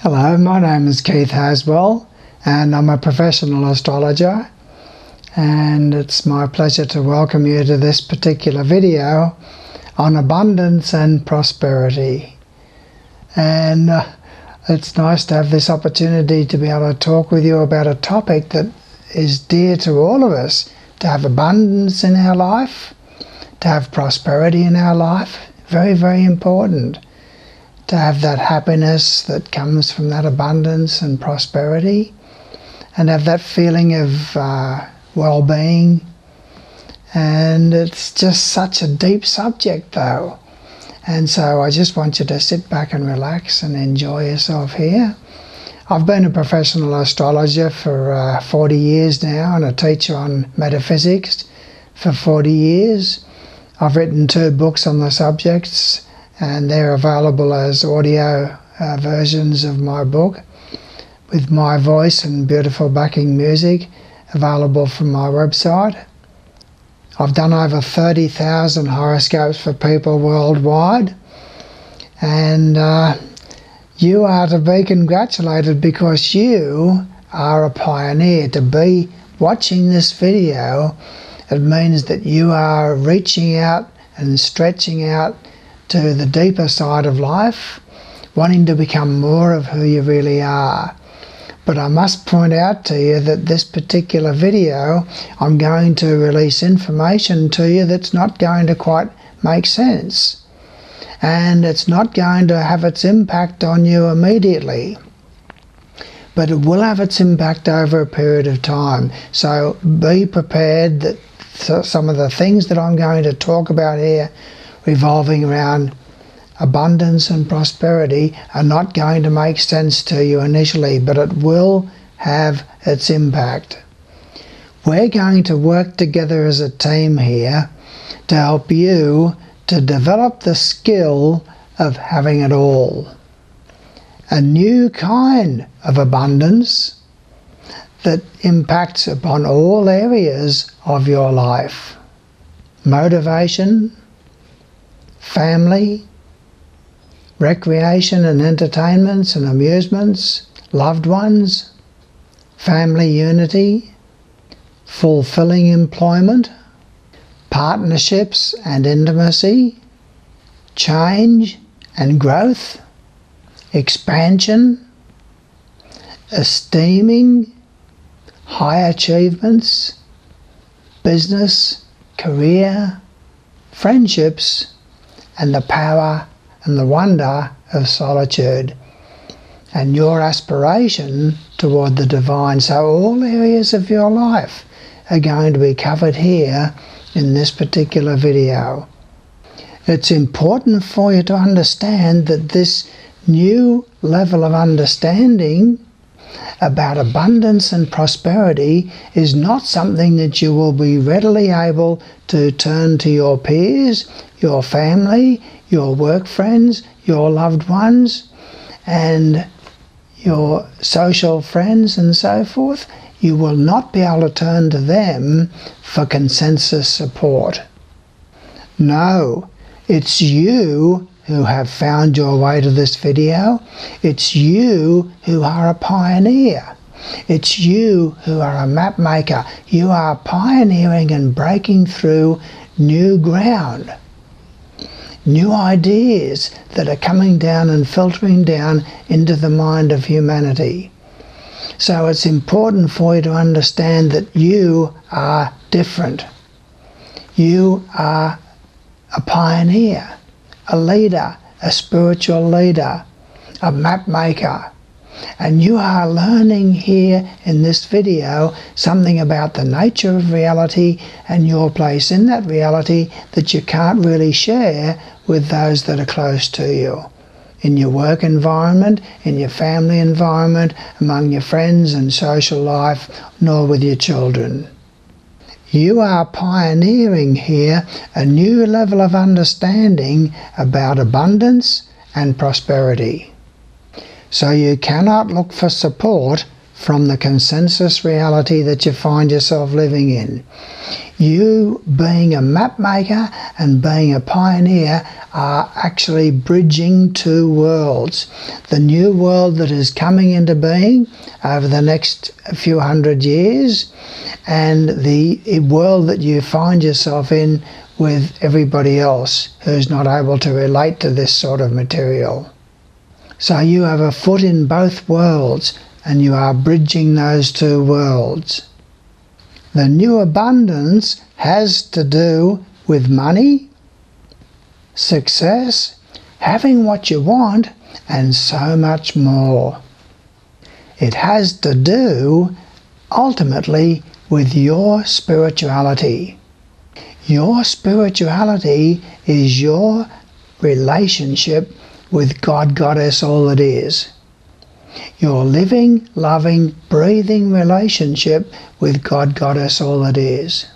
Hello, my name is Keith Haswell and I'm a professional astrologer, and it's my pleasure to welcome you to this particular video on abundance and prosperity. And it's nice to have this opportunity to be able to talk with you about a topic that is dear to all of us, to have abundance in our life, to have prosperity in our life. Very, very important. To have that happiness that comes from that abundance and prosperity, and have that feeling of well-being. And it's just such a deep subject though, and so I just want you to sit back and relax and enjoy yourself here. I've been a professional astrologer for 40 years now, and a teacher on metaphysics for 40 years. I've written 2 books on the subjects, and they're available as audio versions of my book with my voice and beautiful backing music, available from my website. I've done over 30,000 horoscopes for people worldwide, and you are to be congratulated because you are a pioneer. To be watching this video, it means that you are reaching out and stretching out to the deeper side of life, wanting to become more of who you really are. But I must point out to you that this particular video, I'm going to release information to you that's not going to quite make sense, and it's not going to have its impact on you immediately, but it will have its impact over a period of time. So be prepared that some of the things that I'm going to talk about here revolving around abundance and prosperity are not going to make sense to you initially, but it will have its impact. We're going to work together as a team here to help you to develop the skill of having it all. A new kind of abundance that impacts upon all areas of your life. Motivation, family, recreation and entertainments and amusements, loved ones, family unity, fulfilling employment, partnerships and intimacy, change and growth, expansion, esteeming, high achievements, business, career, friendships, and the power and the wonder of solitude, and your aspiration toward the divine. So all areas of your life are going to be covered here in this particular video. It's important for you to understand that this new level of understanding about abundance and prosperity is not something that you will be readily able to turn to your peers, your family, your work friends, your loved ones, and your social friends and so forth. You will not be able to turn to them for consensus support. No, it's you who have found your way to this video. It's you who are a pioneer. It's you who are a map maker. You are pioneering and breaking through new ground. New ideas that are coming down and filtering down into the mind of humanity. So it's important for you to understand that you are different. You are a pioneer, a leader, a spiritual leader, a map maker. And you are learning here in this video something about the nature of reality and your place in that reality that you can't really share with those that are close to you. In your work environment, in your family environment, among your friends and social life, nor with your children. You are pioneering here a new level of understanding about abundance and prosperity. So you cannot look for support from the consensus reality that you find yourself living in. You, being a map maker and being a pioneer, are actually bridging two worlds. The new world that is coming into being over the next few hundred years, and the world that you find yourself in with everybody else who's not able to relate to this sort of material. So you have a foot in both worlds, and you are bridging those two worlds. The new abundance has to do with money, success, having what you want, and so much more. It has to do, ultimately, with your spirituality. Your spirituality is your relationship with God, Goddess, all that is. Your living, loving, breathing relationship with God, Goddess, all that is.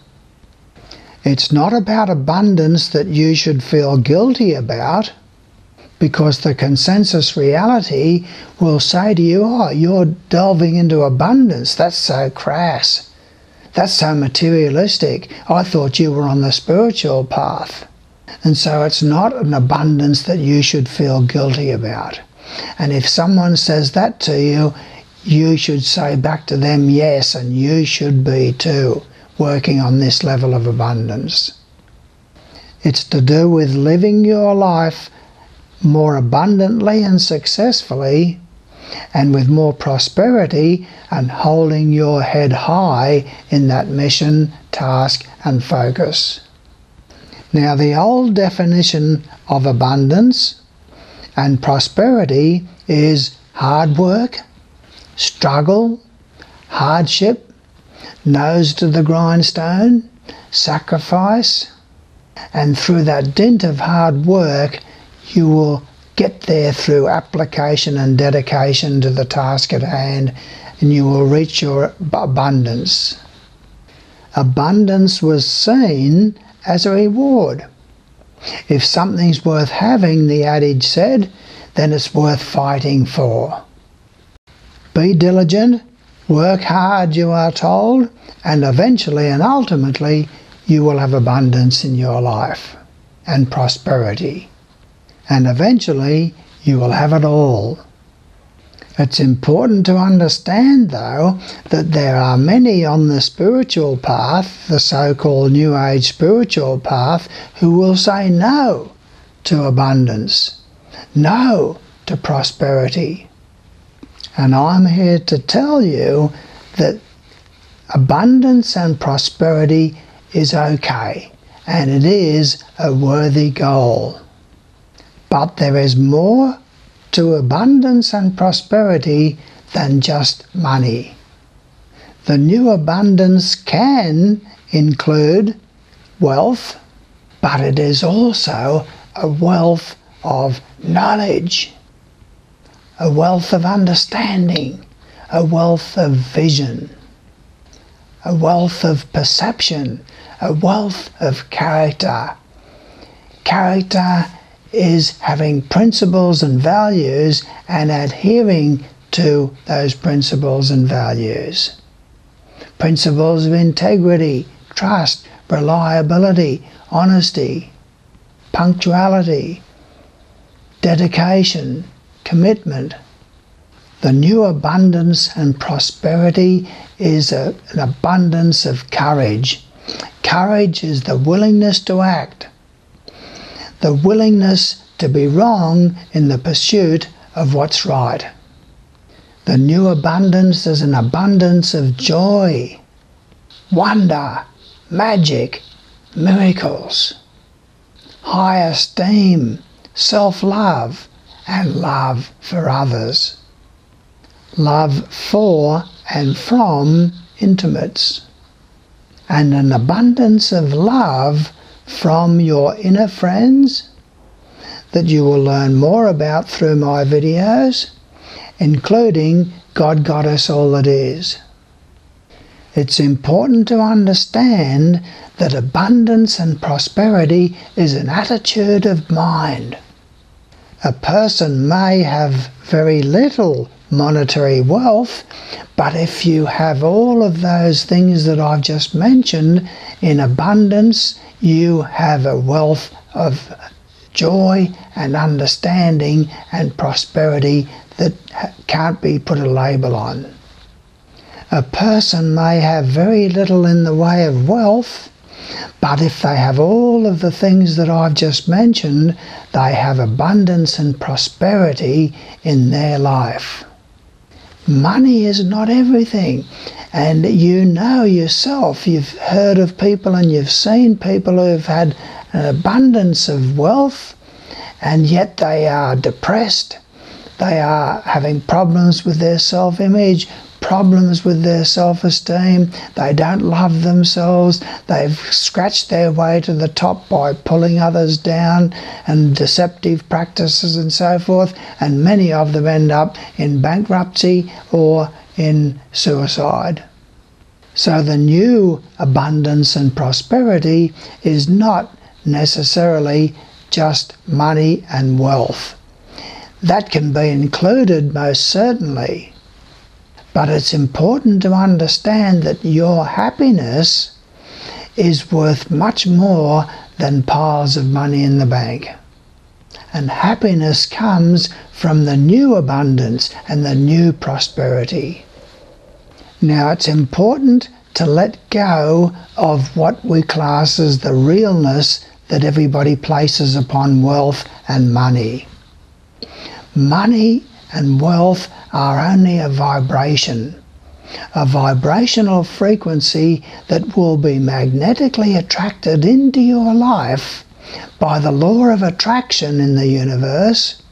It's not about abundance that you should feel guilty about, because the consensus reality will say to you, oh, you're delving into abundance. That's so crass. That's so materialistic. I thought you were on the spiritual path. And so it's not an abundance that you should feel guilty about. And if someone says that to you, you should say back to them, yes, and you should be too, working on this level of abundance. It's to do with living your life more abundantly and successfully, and with more prosperity, and holding your head high in that mission, task, and focus. Now, the old definition of abundance and prosperity is hard work, struggle, hardship, nose to the grindstone, sacrifice, and through that dint of hard work, you will get there through application and dedication to the task at hand, and you will reach your abundance. Abundance was seen as a reward. If something's worth having, the adage said, then it's worth fighting for. Be diligent, work hard, you are told, and eventually and ultimately you will have abundance in your life and prosperity. And eventually you will have it all. It's important to understand, though, that there are many on the spiritual path, the so-called New Age spiritual path, who will say no to abundance, no to prosperity. And I'm here to tell you that abundance and prosperity is okay, and it is a worthy goal. But there is more to abundance and prosperity than just money. The new abundance can include wealth, but it is also a wealth of knowledge, a wealth of understanding, a wealth of vision, a wealth of perception, a wealth of character. Character is having principles and values and adhering to those principles and values. Principles of integrity, trust, reliability, honesty, punctuality, dedication, commitment. The new abundance and prosperity is an abundance of courage. Courage is the willingness to act, the willingness to be wrong in the pursuit of what's right. The new abundance is an abundance of joy, wonder, magic, miracles, high esteem, self-love, and love for others. Love for and from intimates. And an abundance of love from your inner friends that you will learn more about through my videos, including God, Goddess, all that is. It's important to understand that abundance and prosperity is an attitude of mind. A person may have very little monetary wealth, but if you have all of those things that I've just mentioned in abundance, you have a wealth of joy and understanding and prosperity that can't be put a label on. A person may have very little in the way of wealth, but if they have all of the things that I've just mentioned, they have abundance and prosperity in their life. Money is not everything, and you know yourself, you've heard of people and you've seen people who've had an abundance of wealth, and yet they are depressed, they are having problems with their self-image, problems with their self-esteem, they don't love themselves, they've scratched their way to the top by pulling others down and deceptive practices and so forth, and many of them end up in bankruptcy or in suicide. So the new abundance and prosperity is not necessarily just money and wealth. That can be included most certainly. But it's important to understand that your happiness is worth much more than piles of money in the bank. And happiness comes from the new abundance and the new prosperity. Now it's important to let go of what we class as the realness that everybody places upon wealth and money. Money and wealth are only a vibrational frequency that will be magnetically attracted into your life by the law of attraction in the universe,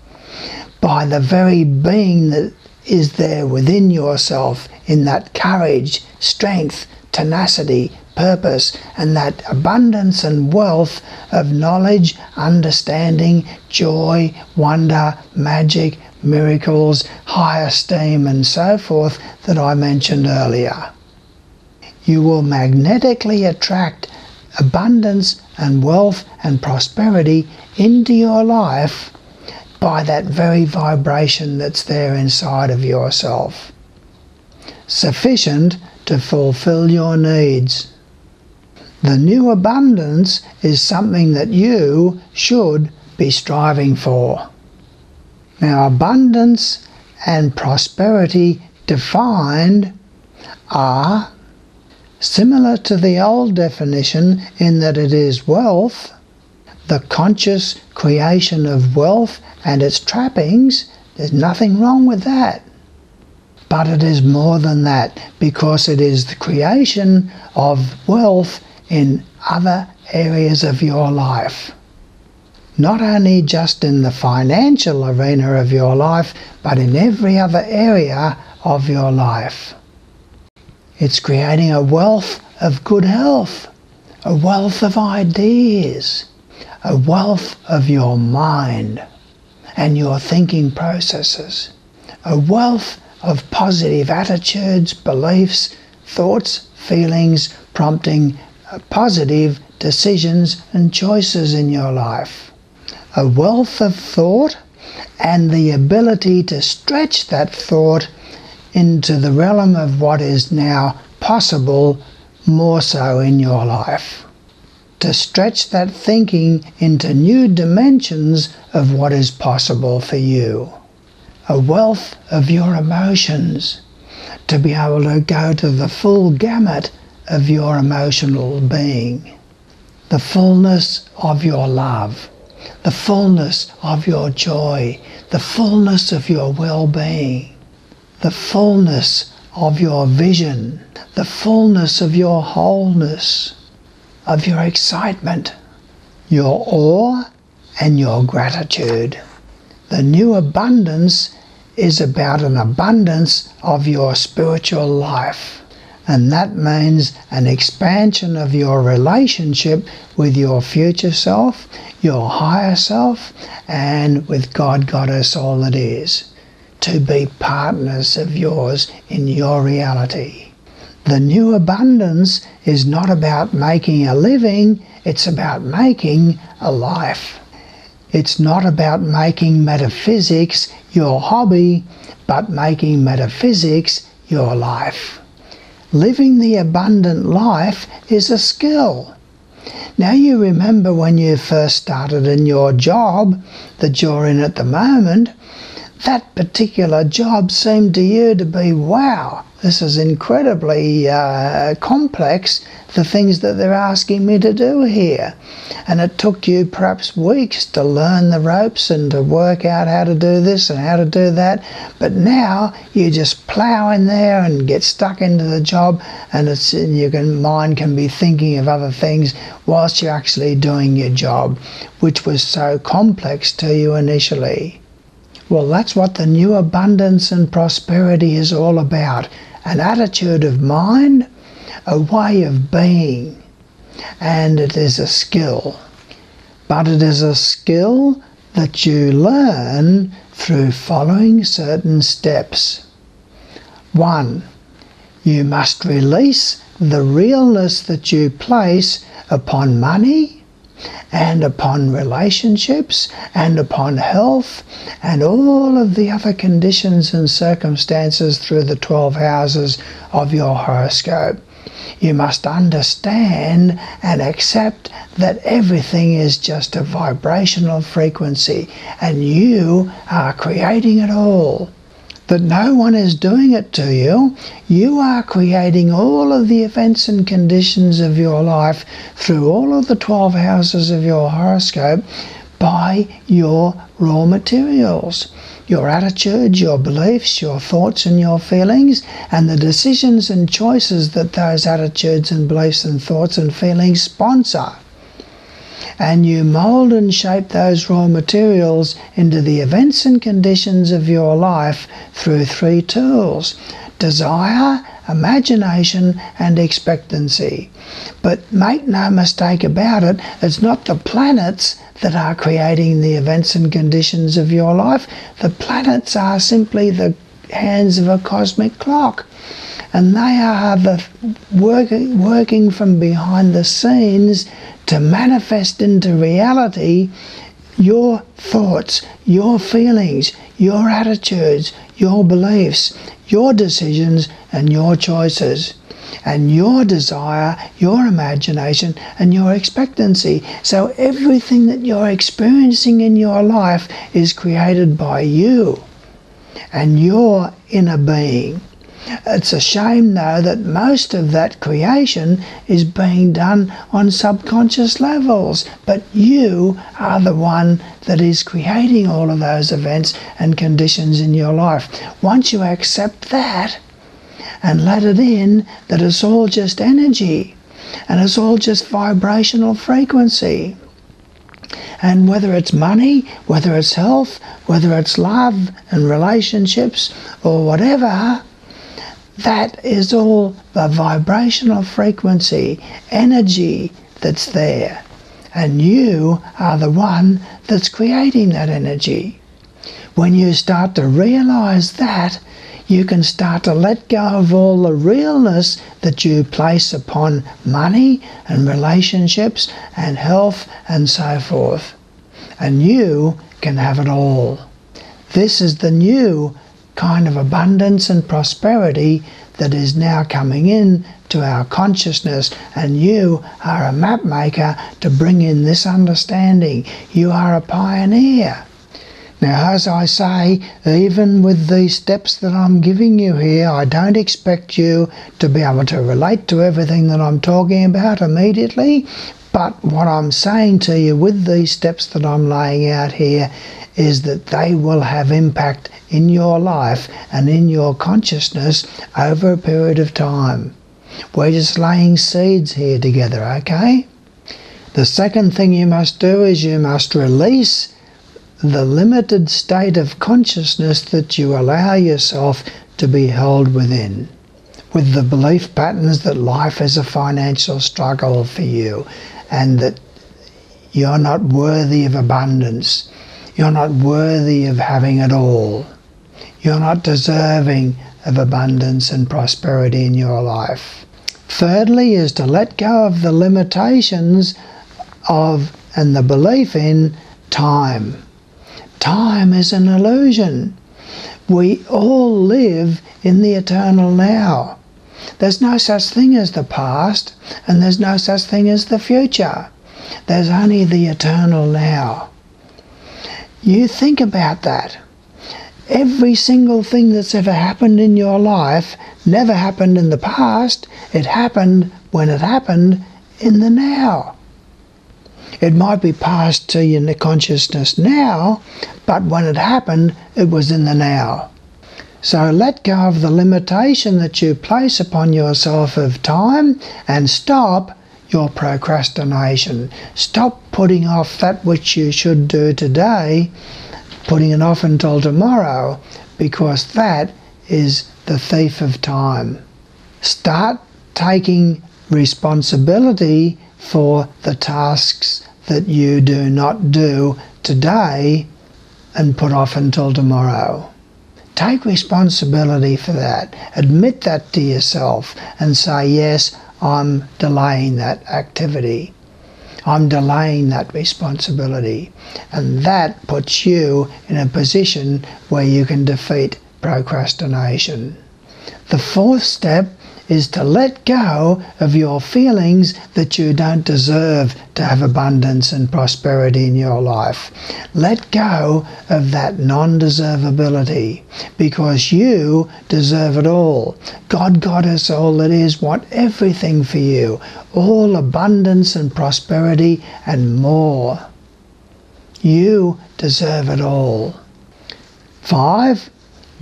by the very being that is there within yourself in that courage, strength, tenacity, purpose, and that abundance and wealth of knowledge, understanding, joy, wonder, magic, miracles, high esteem, and so forth that I mentioned earlier. You will magnetically attract abundance and wealth and prosperity into your life by that very vibration that's there inside of yourself, sufficient to fulfill your needs. The new abundance is something that you should be striving for. Now, abundance and prosperity defined are similar to the old definition in that it is wealth, the conscious creation of wealth and its trappings. There's nothing wrong with that. But it is more than that, because it is the creation of wealth in other areas of your life. Not only just in the financial arena of your life, but in every other area of your life. It's creating a wealth of good health, a wealth of ideas, a wealth of your mind and your thinking processes, a wealth of positive attitudes, beliefs, thoughts, feelings, prompting positive decisions and choices in your life. A wealth of thought and the ability to stretch that thought into the realm of what is now possible more so in your life. To stretch that thinking into new dimensions of what is possible for you. A wealth of your emotions, to be able to go to the full gamut of your emotional being. The fullness of your love. The fullness of your joy, the fullness of your well-being, the fullness of your vision, the fullness of your wholeness, of your excitement, your awe and your gratitude. The new abundance is about an abundance of your spiritual life. And that means an expansion of your relationship with your future self, your higher self, and with God, Goddess, all that is, to be partners of yours in your reality. The new abundance is not about making a living, it's about making a life. It's not about making metaphysics your hobby, but making metaphysics your life. Living the abundant life is a skill. Now you remember when you first started in your job that you're in at the moment, that particular job seemed to you to be, wow, this is incredibly complex, the things that they're asking me to do here. And it took you perhaps weeks to learn the ropes and to work out how to do this and how to do that. But now you just plow in there and get stuck into the job, and your mind can be thinking of other things whilst you're actually doing your job, which was so complex to you initially. Well, that's what the new abundance and prosperity is all about. An attitude of mind, a way of being. And it is a skill. But it is a skill that you learn through following certain steps. 1. You must release the realness that you place upon money, and upon relationships, and upon health, and all of the other conditions and circumstances through the 12 houses of your horoscope. You must understand and accept that everything is just a vibrational frequency, and you are creating it all. That no one is doing it to you. You are creating all of the events and conditions of your life through all of the 12 houses of your horoscope by your raw materials. Your attitudes, your beliefs, your thoughts and your feelings, and the decisions and choices that those attitudes and beliefs and thoughts and feelings sponsor. And you mold and shape those raw materials into the events and conditions of your life through 3 tools: desire, imagination, and expectancy. But make no mistake about it, it's not the planets that are creating the events and conditions of your life. The planets are simply the hands of a cosmic clock. And they are working from behind the scenes to manifest into reality your thoughts, your feelings, your attitudes, your beliefs, your decisions and your choices, and your desire, your imagination and your expectancy. So everything that you're experiencing in your life is created by you and your inner being. It's a shame, though, that most of that creation is being done on subconscious levels, but you are the one that is creating all of those events and conditions in your life. Once you accept that and let it in, that it's all just energy and it's all just vibrational frequency. And whether it's money, whether it's health, whether it's love and relationships or whatever, that is all the vibrational frequency, energy that's there. And you are the one that's creating that energy. When you start to realize that, you can start to let go of all the realness that you place upon money and relationships and health and so forth. And you can have it all. This is the new kind of abundance and prosperity that is now coming in to our consciousness, and you are a map maker to bring in this understanding. You are a pioneer. Now, as I say, even with these steps that I'm giving you here, I don't expect you to be able to relate to everything that I'm talking about immediately, but what I'm saying to you with these steps that I'm laying out here is that they will have impact in your life and in your consciousness over a period of time. We're just laying seeds here together, okay? The second thing you must do is you must release the limited state of consciousness that you allow yourself to be held within, with the belief patterns that life is a financial struggle for you and that you're not worthy of abundance. You're not worthy of having it all. You're not deserving of abundance and prosperity in your life. Thirdly is to let go of the limitations of and the belief in time. Time is an illusion. We all live in the eternal now. There's no such thing as the past, and there's no such thing as the future. There's only the eternal now. You think about that. Every single thing that's ever happened in your life never happened in the past. It happened when it happened in the now. It might be passed to you in the consciousness now, but when it happened, it was in the now. So let go of the limitation that you place upon yourself of time and stop your procrastination. Stop putting off that which you should do today, putting it off until tomorrow, because that is the thief of time. Start taking responsibility for the tasks that you do not do today and put off until tomorrow. Take responsibility for that. Admit that to yourself and say, yes, I'm delaying that activity. I'm delaying that responsibility. And that puts you in a position where you can defeat procrastination. The fourth step is to let go of your feelings that you don't deserve to have abundance and prosperity in your life. Let go of that non-deservability, because you deserve it all. God, Goddess, all that is, want everything for you, all abundance and prosperity and more. You deserve it all. 5.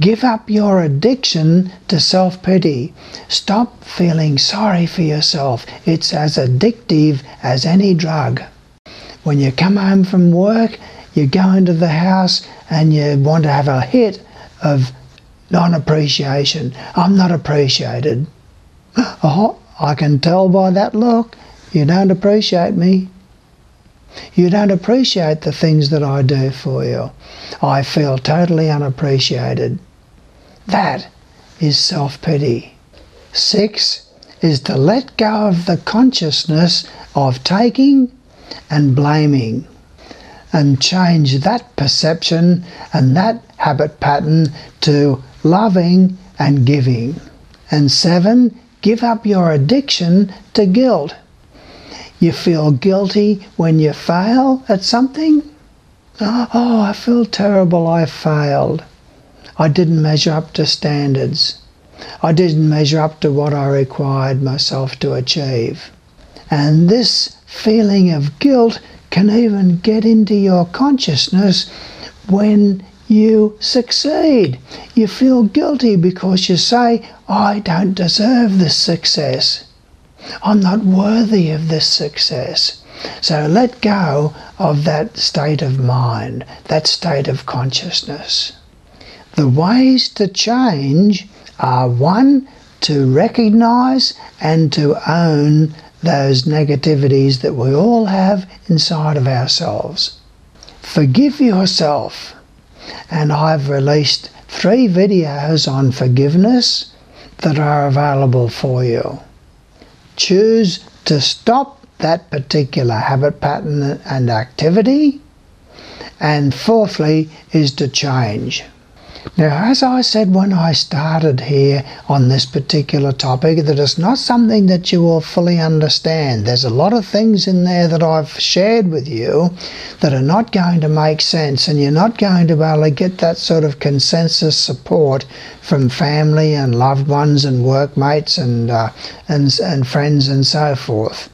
Give up your addiction to self-pity. Stop feeling sorry for yourself. It's as addictive as any drug. When you come home from work, you go into the house and you want to have a hit of non-appreciation. I'm not appreciated. Oh, I can tell by that look. You don't appreciate me. You don't appreciate the things that I do for you. I feel totally unappreciated. That is self-pity. 6 is to let go of the consciousness of taking and blaming and change that perception and that habit pattern to loving and giving. And 7, give up your addiction to guilt. You feel guilty when you fail at something? Oh, I feel terrible, I failed. I didn't measure up to standards. I didn't measure up to what I required myself to achieve. And this feeling of guilt can even get into your consciousness when you succeed. You feel guilty because you say, I don't deserve this success. I'm not worthy of this success. So let go of that state of mind, that state of consciousness. The ways to change are 1, to recognize and to own those negativities that we all have inside of ourselves. Forgive yourself. And I've released 3 videos on forgiveness that are available for you. Choose to stop that particular habit pattern and activity. And 4thly is to change. Now, as I said when I started here on this particular topic, that it's not something that you will fully understand. There's a lot of things in there that I've shared with you that are not going to make sense, and you're not going to be able to get that sort of consensus support from family and loved ones and workmates and friends and so forth.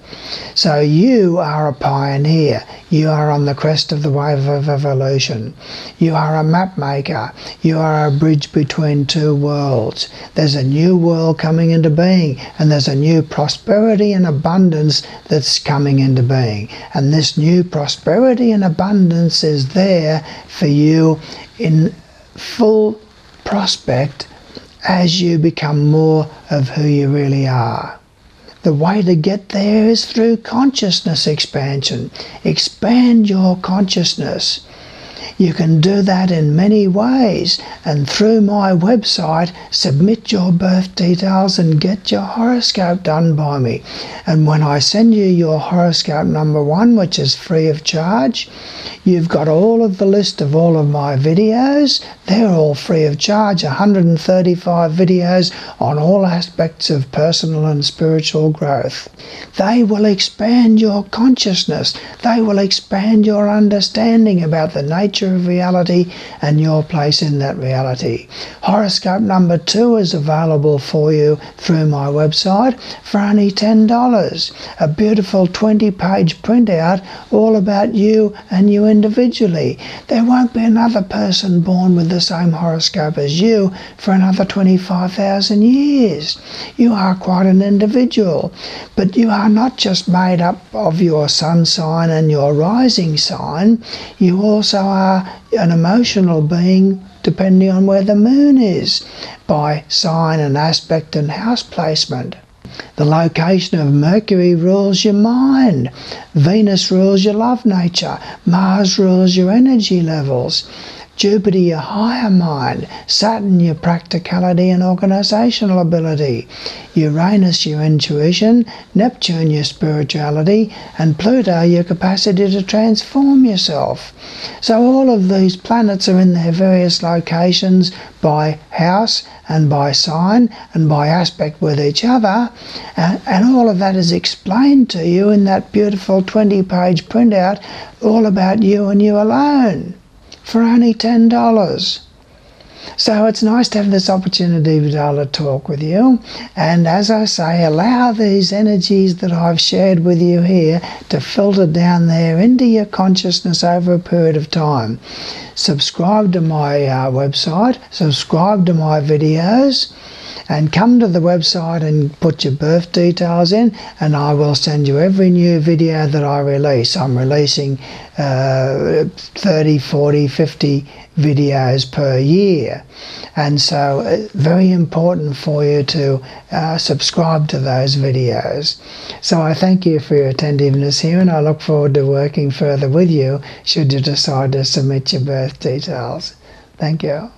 So you are a pioneer. You are on the crest of the wave of evolution. You are a map maker. You are a bridge between 2 worlds. There's a new world coming into being, and there's a new prosperity and abundance that's coming into being. And this new prosperity and abundance is there for you in full prospect as you become more of who you really are. The way to get there is through consciousness expansion. Expand your consciousness. You can do that in many ways, and through my website, submit your birth details and get your horoscope done by me. And when I send you your horoscope number 1, which is free of charge, you've got all of the list of all of my videos. They're all free of charge, 135 videos on all aspects of personal and spiritual growth. They will expand your consciousness. They will expand your understanding about the nature of reality and your place in that reality. Horoscope number 2 is available for you through my website for only $10. A beautiful 20-page printout all about you and you individually. There won't be another person born with the same horoscope as you for another 25,000 years. You are quite an individual, but you are not just made up of your sun sign and your rising sign. You also are an emotional being depending on where the moon is, by sign and aspect and house placement. The location of Mercury rules your mind. Venus rules your love nature. Mars rules your energy levels. Jupiter, your higher mind. Saturn, your practicality and organizational ability. Uranus, your intuition. Neptune, your spirituality. And Pluto, your capacity to transform yourself. So all of these planets are in their various locations by house and by sign and by aspect with each other. And all of that is explained to you in that beautiful 20-page printout all about you and you alone, for only $10. So it's nice to have this opportunity to be able to talk with you, and as I say, allow these energies that I've shared with you here to filter down there into your consciousness over a period of time. Subscribe to my website, subscribe to my videos, and come to the website and put your birth details in, and I will send you every new video that I release. I'm releasing 30, 40, 50 videos per year, and so very important for you to subscribe to those videos. So I thank you for your attentiveness here, and I look forward to working further with you should you decide to submit your birth details. Thank you.